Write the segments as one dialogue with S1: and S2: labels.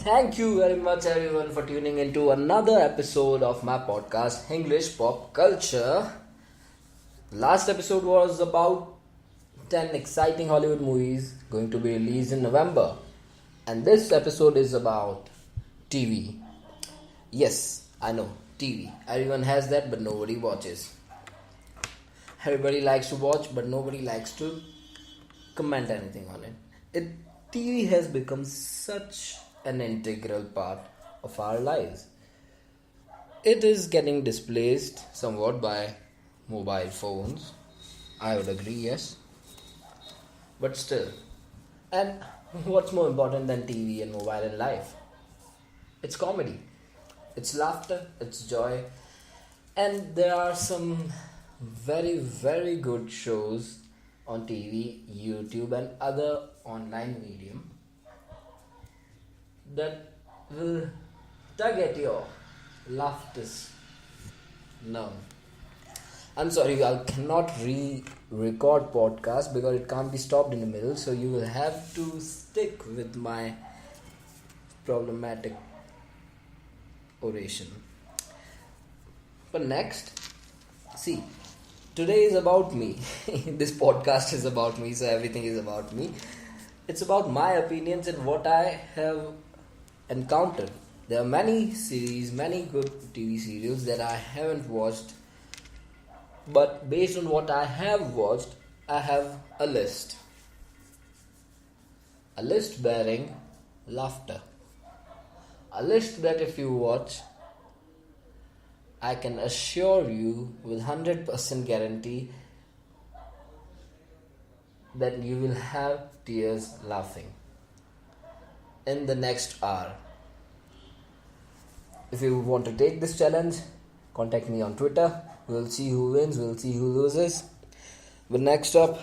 S1: Thank you very much, everyone, for tuning into another episode of my podcast, English Pop Culture. Last episode was about 10 exciting Hollywood movies going to be released in November. And this episode is about TV. Yes, I know, TV. Everyone has that, but nobody watches. Everybody likes to watch, but nobody likes to comment anything on it. TV has become such an integral part of our lives. It is getting displaced somewhat by mobile phones. I would agree, yes. But still. And what's more important than TV and mobile in life? It's comedy. It's laughter. It's joy. And there are some very, very good shows on TV, YouTube and other online medium that will tug at your laughter's nerve. I'm sorry, I cannot re-record podcast because it can't be stopped in the middle, so you will have to stick with my problematic oration. But next, see, today is about me. This podcast is about me, so everything is about me. It's about my opinions and what I have encountered. There are many series, many good TV serials that I haven't watched, but based on what I have watched, I have a list. A list bearing laughter. A list that if you watch, I can assure you with 100% guarantee that you will have tears laughing in the next hour. If you want to take this challenge, contact me on Twitter. We'll see who wins, we'll see who loses. But next up,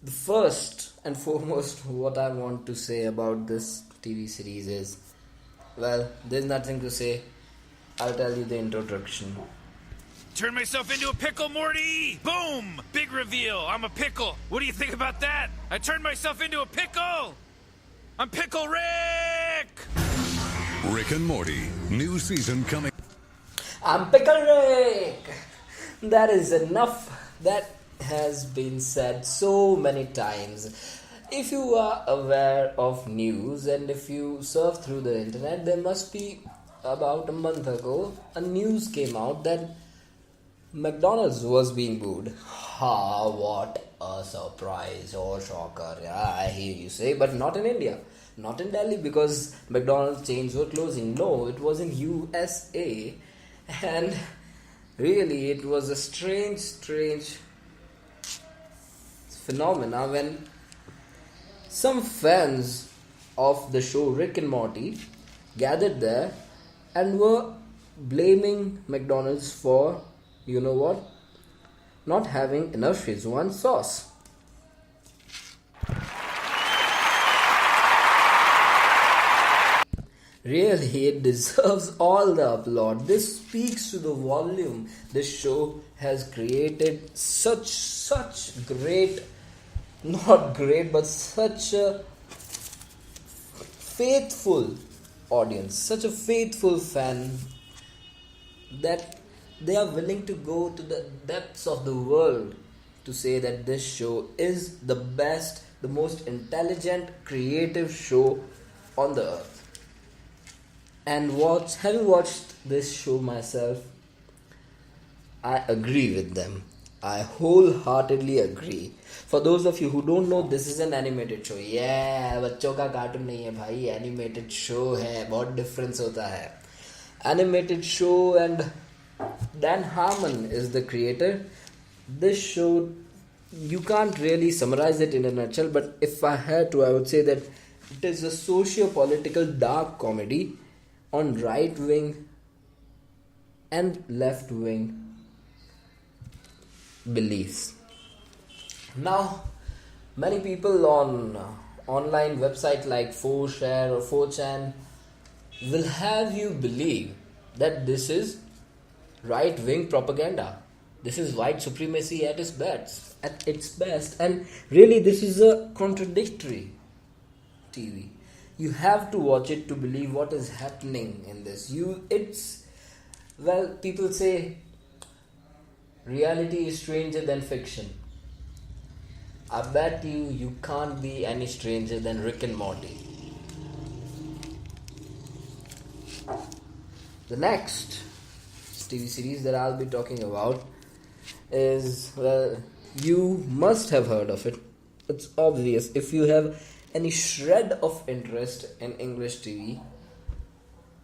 S1: the first and foremost what I want to say about this TV series is, well, there's nothing to say. I'll tell you the introduction.
S2: Turn myself into a pickle, Morty! Boom! Big reveal. I'm a pickle. What do you think about that? I turned myself into a pickle! I'm Pickle Rick!
S3: Rick and Morty, new season coming.
S1: I'm Pickle Rick! That is enough. That has been said so many times. If you are aware of news and if you surf through the internet, there must be about a month ago a news came out that McDonald's was being booed. Ha, what a surprise or shocker. Yeah, I hear you say, but not in India. Not in Delhi because McDonald's chains were closing. No, it was in USA. And really, it was a strange phenomena when some fans of the show Rick and Morty gathered there and were blaming McDonald's for, you know what, not having enough Szechuan sauce. Really, it deserves all the applaud. This speaks to the volume this show has created. Such great, not great, but such a faithful audience, such a faithful fan that they are willing to go to the depths of the world to say that this show is the best, the most intelligent, creative show on the earth. And having watched this show myself, I agree with them. I wholeheartedly agree. For those of you who don't know, this is an animated show. Yeah, बच्चों का cartoon नहीं है भाई, animated show है, बहुत difference होता है. Animated show, and Dan Harmon is the creator. This show, you can't really summarize it in a nutshell, but if I had to, I would say that it is a socio-political dark comedy on right-wing and left-wing beliefs. Now, many people on online websites like 4share or 4chan will have you believe that this is right-wing propaganda. This is white supremacy at its best. And really, this is a contradictory TV. You have to watch it to believe what is happening in this. People say reality is stranger than fiction. I bet you can't be any stranger than Rick and Morty. The next TV series that I'll be talking about is, you must have heard of it. It's obvious. If you have any shred of interest in English TV,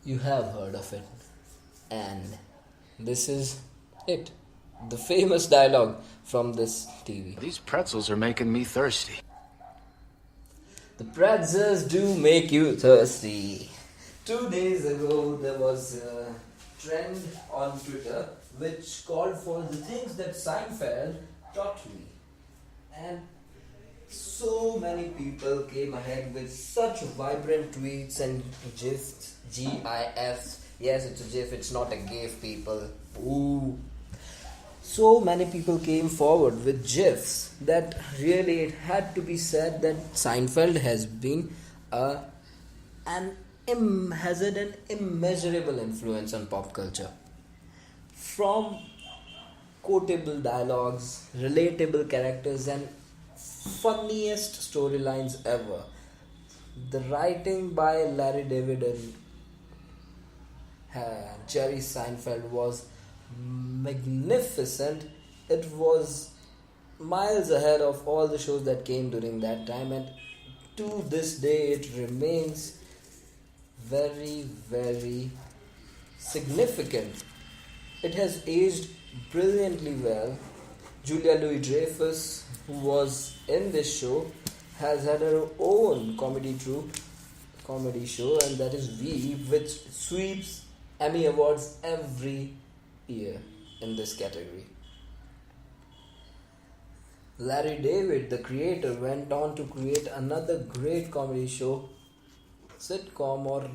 S1: you have heard of it. And this is it. The famous dialogue from this TV.
S4: These pretzels are making me thirsty.
S1: The pretzels do make you thirsty. 2 days ago, there was a trend on Twitter which called for the things that Seinfeld taught me. And so many people came ahead with such vibrant tweets and GIFs, GIFs. Yes, it's a GIF, it's not a GIF, people. Ooh. So many people came forward with GIFs that really it had to be said that Seinfeld has been has had an immeasurable influence on pop culture. From quotable dialogues, relatable characters, and funniest storylines ever. The writing by Larry David and Jerry Seinfeld was magnificent. It was miles ahead of all the shows that came during that time, and to this day it remains very, very significant. It has aged brilliantly well. Julia Louis-Dreyfus, who was in this show, has had her own comedy show, and that is Veep, which sweeps Emmy Awards every year in this category. Larry David, the creator, went on to create another great comedy show, sitcom, or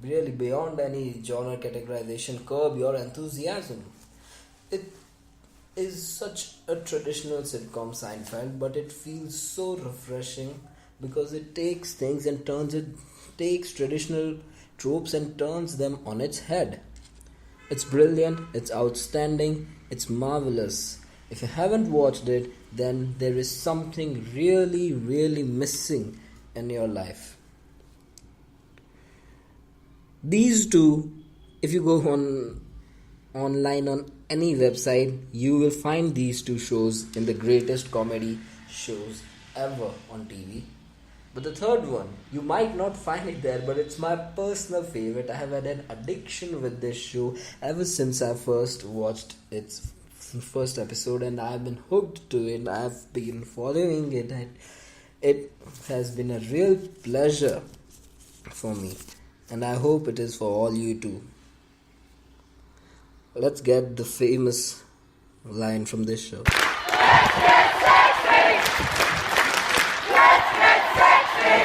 S1: really beyond any genre categorization, Curb Your Enthusiasm. It is such a traditional sitcom, Seinfeld, but it feels so refreshing because it takes things and takes traditional tropes and turns them on its head. It's brilliant, it's outstanding, it's marvelous. If you haven't watched it, then there is something really, really missing in your life. These two, if you go online on any website, you will find these two shows in the greatest comedy shows ever on TV. But the third one, you might not find it there, but it's my personal favorite. I have had an addiction with this show ever since I first watched its first episode, and I've been hooked to it. I've been following it, and it has been a real pleasure for me, and I hope it is for all you too. Let's get the famous line from this show.
S5: Let's get sexy! Let's get sexy!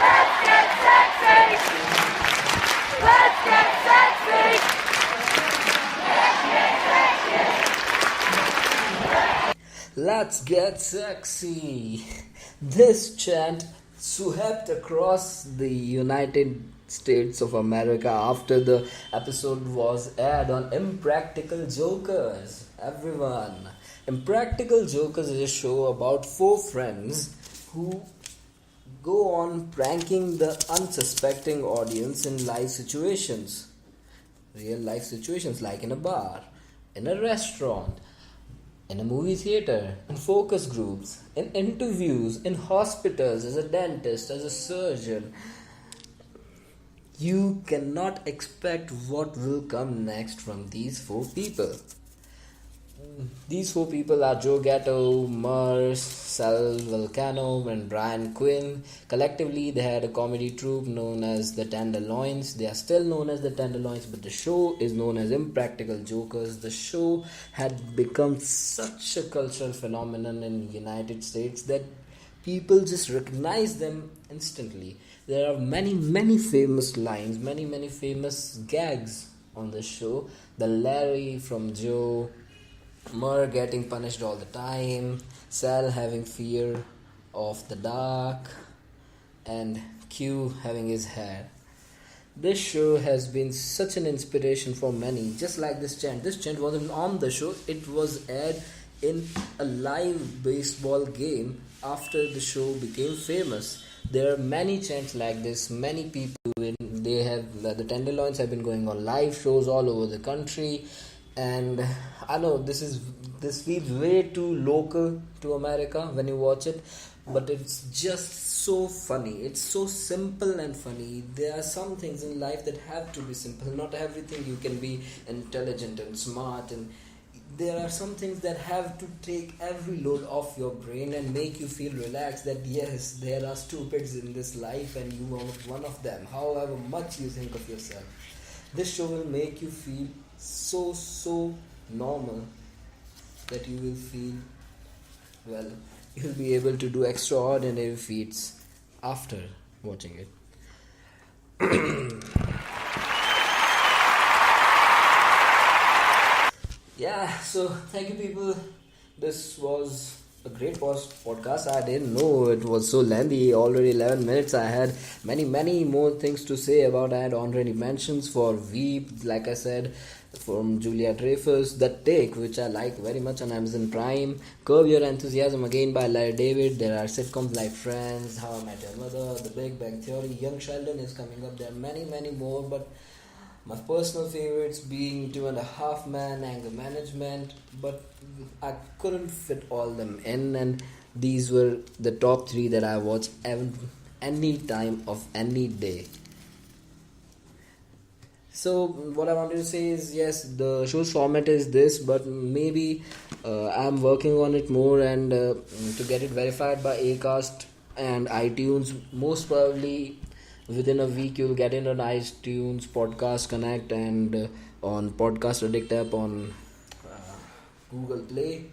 S5: Let's get sexy! Let's get sexy!
S1: Let's get sexy! This chant swept across the United States of America after the episode was aired on Impractical Jokers. Everyone, Impractical Jokers is a show about 4 friends who go on pranking the unsuspecting audience in live situations. Real life situations, like in a bar, in a restaurant, in a movie theater, in focus groups, in interviews, in hospitals, as a dentist, as a surgeon. You cannot expect what will come next from these 4 people. These 4 people are Joe Gatto, Murs, Sal Vulcano, and Brian Quinn. Collectively, they had a comedy troupe known as the Tenderloins. They are still known as the Tenderloins, but the show is known as Impractical Jokers. The show had become such a cultural phenomenon in the United States that people just recognize them instantly. There are many, many famous lines, many, many famous gags on the show. The Larry from Joe, Murr getting punished all the time, Sal having fear of the dark, and Q having his hair. This show has been such an inspiration for many, just like this chant. This chant wasn't on the show, it was aired in a live baseball game after the show became famous. There are many chants like this, many people doing. They have the Tenderloins have been going on live shows all over the country, and I know this feels way too local to America when you watch it, but it's just so funny. It's so simple and funny. There are some things in life that have to be simple. Not everything you can be intelligent and smart, and there are some things that have to take every load off your brain and make you feel relaxed that yes, there are stupids in this life and you are one of them, however much you think of yourself. This show will make you feel so normal that you will feel, well, you'll be able to do extraordinary feats after watching it. Yeah, so thank you people. This was a great podcast. I didn't know it was so lengthy. Already 11 minutes. I had many more things to say about. I had honorary mentions for Veep, like I said, from Julia Dreyfus, The Take, which I like very much on Amazon Prime, Curb Your Enthusiasm again by Larry David. There are sitcoms like Friends, How I Met Your Mother, The Big Bang Theory, Young Sheldon is coming up. There are many more, but my personal favorites being 2.5 Men, Anger Management, but I couldn't fit all them in, and these were the top 3 that I watch any time of any day. So what I wanted to say is, yes, the show's format is this, but maybe I'm working on it more, and to get it verified by Acast and iTunes. Most probably within a week you'll get it on iTunes, Podcast Connect, and on Podcast Addict app on Google Play.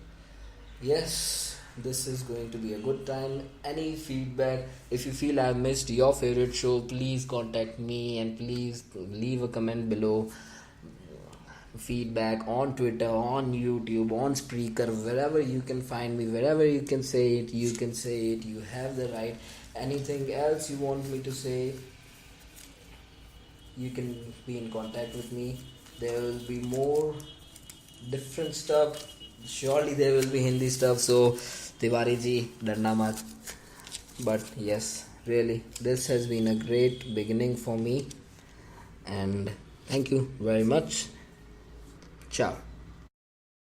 S1: Yes, this is going to be a good time. Any feedback, if you feel I missed your favorite show, please contact me and please leave a comment below. Feedback on Twitter, on YouTube, on Spreaker, wherever you can find me, wherever you can say it, you can say it. You have the right. Anything else you want me to say, you can be in contact with me. There will be more different stuff. Surely there will be Hindi stuff, so Tiwari ji, darna mat. But yes, really, this has been a great beginning for me, and thank you very much. Ciao.